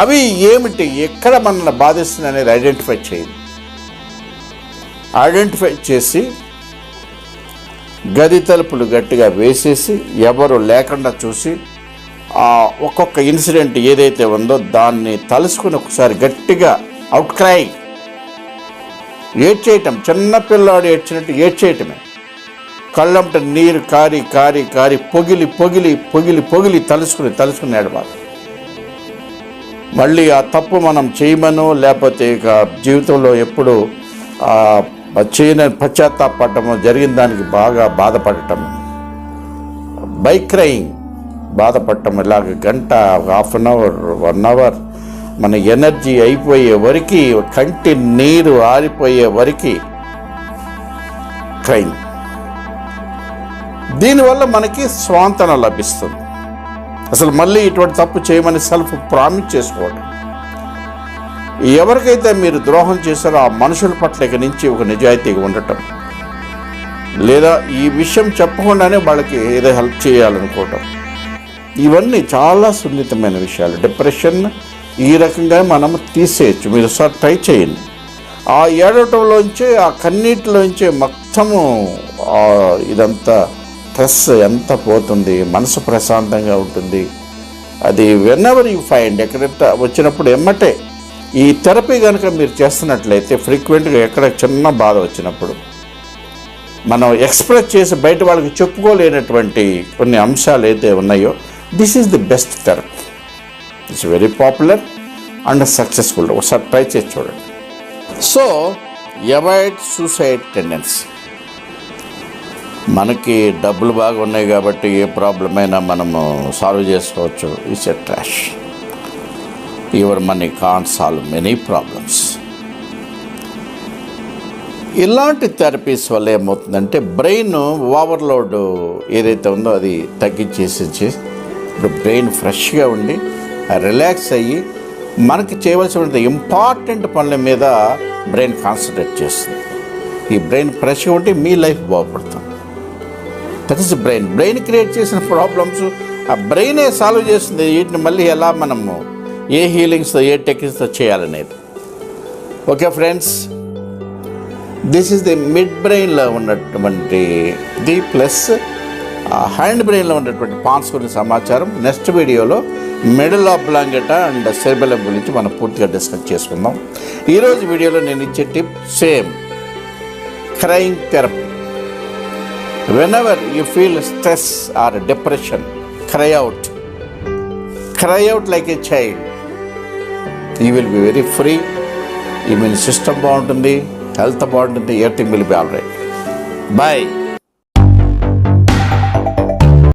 అవి ఏమిటి, ఎక్కడ మనల్ని బాధిస్తుంది అనేది ఐడెంటిఫై చేయండి. ఐడెంటిఫై చేసి గది తలుపులు గట్టిగా వేసేసి ఎవరు లేకుండా చూసి ఒక్కొక్క ఇన్సిడెంట్ ఏదైతే ఉందో దాన్ని తలుసుకుని ఒకసారి గట్టిగా అవుట్ క్రై, ఏడ్చేయటం, చిన్నపిల్లాడు ఏడ్చినట్టు ఏడ్చేయటమే. కళ్ళంట నీరు కారి కారి కారి పొగిలి పొగిలి పొగిలి పొగిలి తలుసుకుని ఏడవాలి. మళ్ళీ ఆ తప్పు మనం చేయమనో లేకపోతే ఇక జీవితంలో ఎప్పుడు చేయని పశ్చాత్తాపడటము, జరిగిన దానికి బాగా బాధపడటము, బై క్రైయింగ్ బాధపడటం, ఇలాగ గంట, హాఫ్ అన్ అవర్, 1 అవర్ మన ఎనర్జీ అయిపోయే వరకు, కంటి నీరు ఆరిపోయే వరకు క్రైయింగ్. దీనివల్ల మనకి స్వాంతన లభిస్తుంది. అసలు మళ్ళీ ఇటువంటి తప్పు చేయమని సెల్ఫ్ ప్రామిస్ చేసుకోవడం. ఎవరికైతే మీరు ద్రోహం చేశారో ఆ మనుషుల పట్ల ఇక నుంచి ఒక నిజాయితీగా ఉండటం, లేదా ఈ విషయం చెప్పకుండానే వాళ్ళకి ఏదో హెల్ప్ చేయాలనుకోవటం, ఇవన్నీ చాలా సున్నితమైన విషయాలు. డిప్రెషన్ ఈ రకంగా మనం తీసేయచ్చు. మీరు ఒకసారి ట్రై చేయండి. ఆ ఏడవటంలోంచే, ఆ కన్నీటిలోంచే మొత్తము ఇదంతా స్ట్రెస్ ఎంత పోతుంది, మనసు ప్రశాంతంగా ఉంటుంది. అది వెన్నెవర్ యూ ఫైండ్, ఎక్కడంటే వచ్చినప్పుడు ఎమ్మటే ఈ థెరపీ కనుక మీరు చేస్తున్నట్లయితే ఫ్రీక్వెంట్గా ఎక్కడ చిన్న బాధ వచ్చినప్పుడు మనం ఎక్స్ప్రెస్ చేసి బయట వాళ్ళకి చెప్పుకోలేనటువంటి కొన్ని అంశాలు అయితే ఉన్నాయో, this is the best therapy. It's very popular and successful. ఒకసారి ట్రై చేసి చూడండి. So avoid suicide tendency. మనకి డబ్బులు బాగా ఉన్నాయి కాబట్టి ఏ ప్రాబ్లం అయినా మనము సాల్వ్ చేసుకోవచ్చు. It's a trash. Your money can't solve many problems. ఇలాంటి థెరపీస్ వల్ల ఏమవుతుందంటే బ్రెయిన్ ఓవర్లోడ్ ఏదైతే ఉందో అది తగ్గించేసి ఇప్పుడు బ్రెయిన్ ఫ్రెష్గా ఉండి రిలాక్స్ అయ్యి మనకి చేయవలసిన ఇంపార్టెంట్ పనుల మీద బ్రెయిన్ కాన్సన్ట్రేట్ చేస్తుంది. ఈ బ్రెయిన్ ఫ్రెష్గా ఉంటే మీ లైఫ్ బాగుపడుతుంది. దట్ ఈస్ బ్రెయిన్ క్రియేట్ చేసిన ప్రాబ్లమ్స్ ఆ బ్రెయినే సాల్వ్ చేస్తుంది. వీటిని మళ్ళీ ఎలా మనము ఏ హీలింగ్స్తో ఏ టెక్నిక్స్తో చేయాలనేది. Okay friends, this is the mid బ్రెయిన్లో ఉన్నటువంటి ది ప్లస్ హ్యాండ్ బ్రెయిన్లో ఉన్నటువంటి పాన్స్ గురించి సమాచారం. నెక్స్ట్ వీడియోలో మిడిల్ ఆఫ్ బ్లాంకెటా అండ్ సెరిబెలం గురించి మనం పూర్తిగా డిస్కస్ చేసుకుందాం. ఈరోజు వీడియోలో నేను ఇచ్చే tip same, crying therapy. Whenever you feel stress or depression, cry out like a child. You will be very free. Immune system బాగుంటుంది, health బాగుంటుంది, everything will be all right. Bye.